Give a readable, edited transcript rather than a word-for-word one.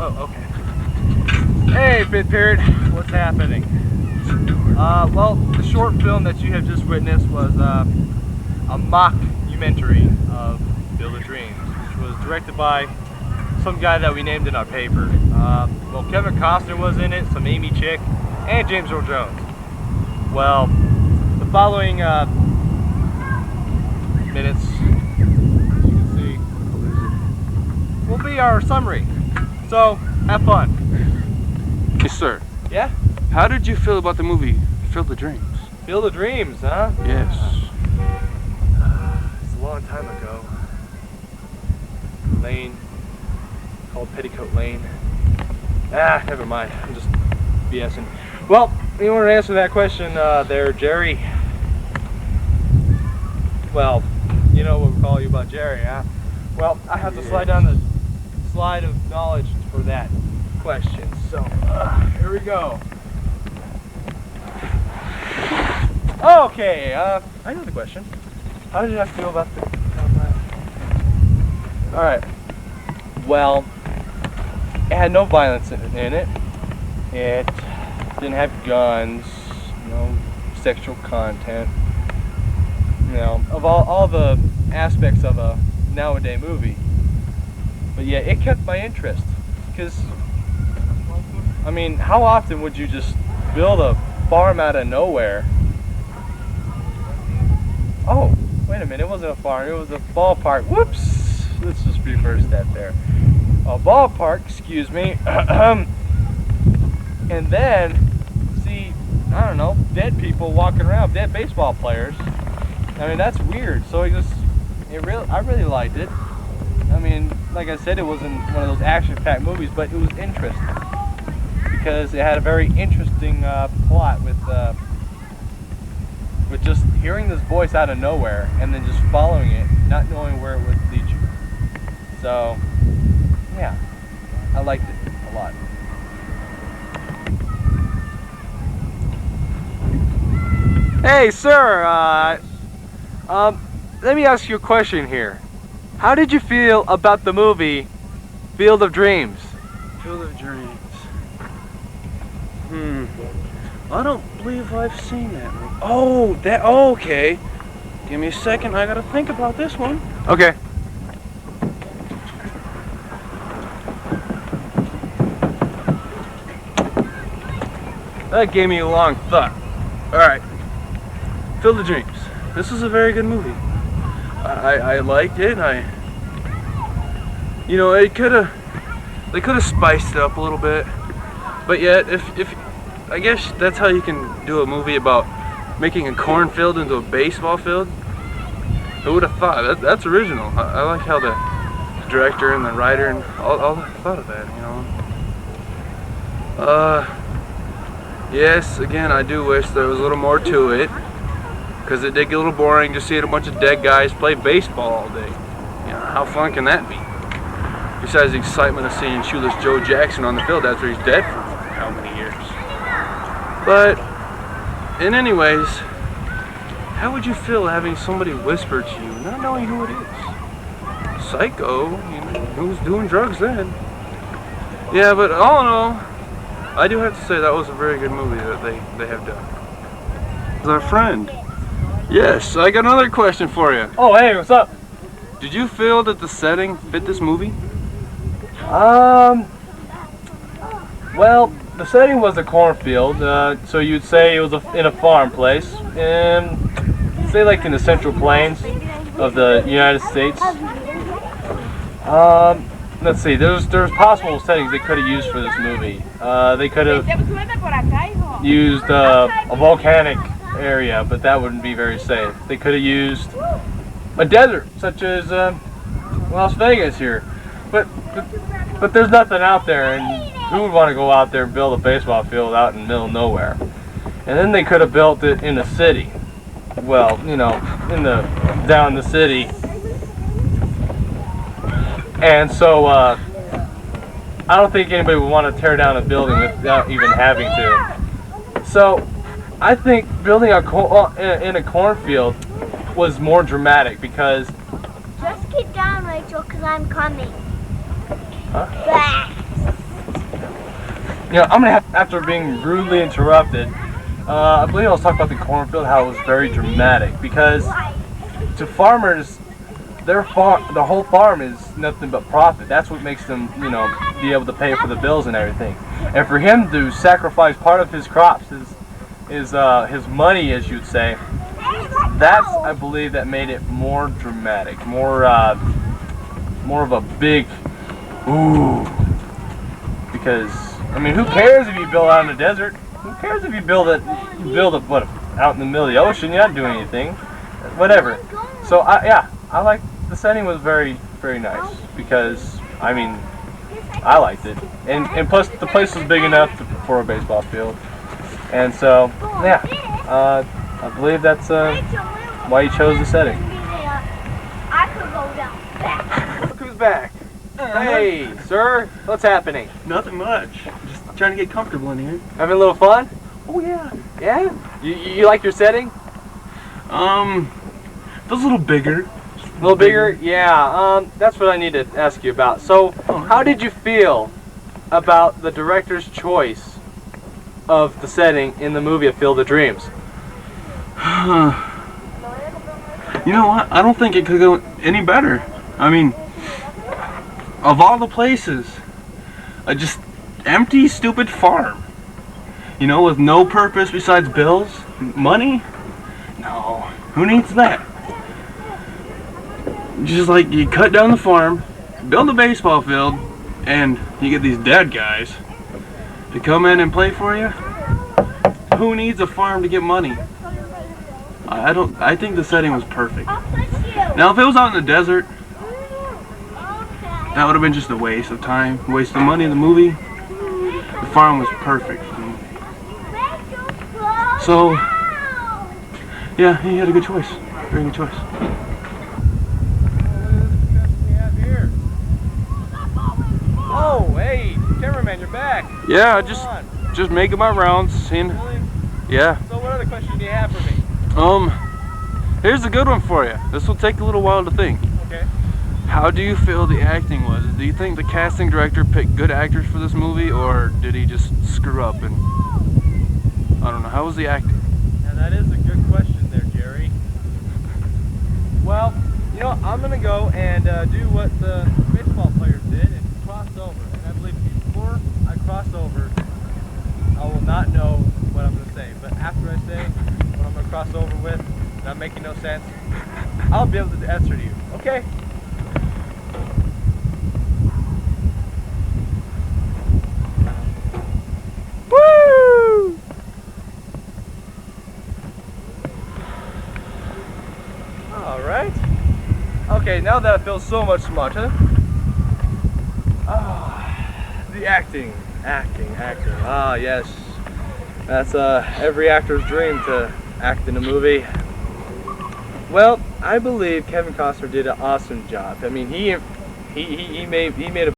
Oh, okay. Hey, Fifth Period, what's happening? Well, the short film that you have just witnessed was a mockumentary of Field of Dreams, which was directed by some guy that we named in our paper. Well, Kevin Costner was in it, some Amy Chick, and James Earl Jones. Well, the following minutes, as you can see, will be our summary. So, have fun. Yes, sir. Yeah? How did you feel about the movie Field of Dreams? Field of Dreams, huh? Yes. It's a long time ago. Lane, called Petticoat Lane. Never mind. I'm just BSing. Well, you want to answer that question there, Jerry? Well, you know what we call you about Jerry, huh? Well, I have to slide down the slide of knowledge for that question. So, here we go. Okay, I know the question. How did I feel about that? Alright. Well, it had no violence in it. It didn't have guns, no sexual content. You know, of all the aspects of a nowadays movie. But yeah, it kept my interest. Because, I mean, how often would you just build a farm out of nowhere? Oh, wait a minute, it wasn't a farm, it was a ballpark. Whoops! Let's just reverse that there. A ballpark, excuse me. And then, see, I don't know, dead people walking around, dead baseball players. I mean, that's weird. So I really liked it. I mean, like I said, it wasn't one of those action-packed movies, but it was interesting. Because it had a very interesting plot with just hearing this voice out of nowhere and then just following it, not knowing where it would lead you. So, yeah, I liked it a lot. Hey, sir, let me ask you a question here. How did you feel about the movie Field of Dreams? Field of Dreams. I don't believe I've seen that one. Oh, okay. Give me a second, I gotta think about this one. Okay. That gave me a long thought. Alright. Field of Dreams. This is a very good movie. I liked it. You know, they could have spiced it up a little bit, but yet, if I guess that's how you can do a movie about making a cornfield into a baseball field. Who would have thought? That's original. I like how the director and the writer and all thought of that. You know. Yes. Again, I do wish there was a little more to it. Because it did get a little boring just seeing a bunch of dead guys play baseball all day. You know, how fun can that be? Besides the excitement of seeing shoeless Joe Jackson on the field after he's dead for how many years. But, in anyways, how would you feel having somebody whisper to you, not knowing who it is? Psycho, you know, who's doing drugs then? Yeah, but all in all, I do have to say that was a very good movie that they have done. It's our friend. Yes, I got another question for you. Oh, hey, what's up? Did you feel that the setting fit this movie? Well, the setting was a cornfield, so you'd say it was in a farm place, and say like in the Central Plains of the United States. Let's see, there's possible settings they could have used for this movie. They could have used a volcanic area, but that wouldn't be very safe. They could have used a desert, such as Las Vegas here, but there's nothing out there, and who would want to go out there and build a baseball field out in the middle of nowhere? And then they could have built it in a city. Well, you know, down in the city. And so I don't think anybody would want to tear down a building without even having to. So I think building in a cornfield was more dramatic because... Just keep down, Rachel, because I'm coming. Huh? You know, I'm gonna have, after being rudely interrupted, I believe I was talking about the cornfield, how it was very dramatic, because to farmers, the whole farm is nothing but profit. That's what makes them, you know, be able to pay for the bills and everything. And for him to sacrifice part of his crops, his money, as you'd say, that's, I believe, that made it more dramatic, more of a big ooh. Because I mean, who cares if you build out in the desert? Who cares if you build it what, out in the middle of the ocean? You're not doing anything. Whatever. So I like the setting was very, very nice, because I mean, I liked it, and plus the place was big enough for a baseball field, and so yeah, I believe that's why you chose the setting. Look who's back! Hey, sir, what's happening? Nothing much. Just trying to get comfortable in here. Having a little fun? Oh yeah. Yeah? You like your setting? Feels a little bigger. A little bigger? Yeah, that's what I need to ask you about. So, how did you feel about the director's choice of the setting in the movie A Field of Dreams? You know what? I don't think it could go any better. I mean, of all the places, a just empty, stupid farm. You know, with no purpose besides bills, money? No, who needs that? Just like you cut down the farm, build a baseball field, and you get these dead guys to come in and play for you. Who needs a farm to get money? I think the setting was perfect. Now if it was out in the desert, that would have been just a waste of time, a waste of money in the movie. The farm was perfect for the movie. So, yeah, he had a good choice. Very good choice. Oh, hey, cameraman, you're back. Yeah, just making my rounds, seeing. Really? Yeah. So what other question do you have for me? Here's a good one for you. This will take a little while to think. Okay. How do you feel the acting was? Do you think the casting director picked good actors for this movie, or did he just screw up and I don't know? How was the acting? Now that is a good question there, Jerry. Well, you know, I'm gonna go and do what the baseball players did and cross over. And I believe before I cross over, I will not know what I'm gonna say. But after I say what I'm gonna cross over with, not making no sense, I'll be able to answer to you. Okay? Woo! Alright. Okay, now that I feel so much smarter. The acting. Ah, yes. That's every actor's dream to act in a movie. Well, I believe Kevin Costner did an awesome job. I mean, he made a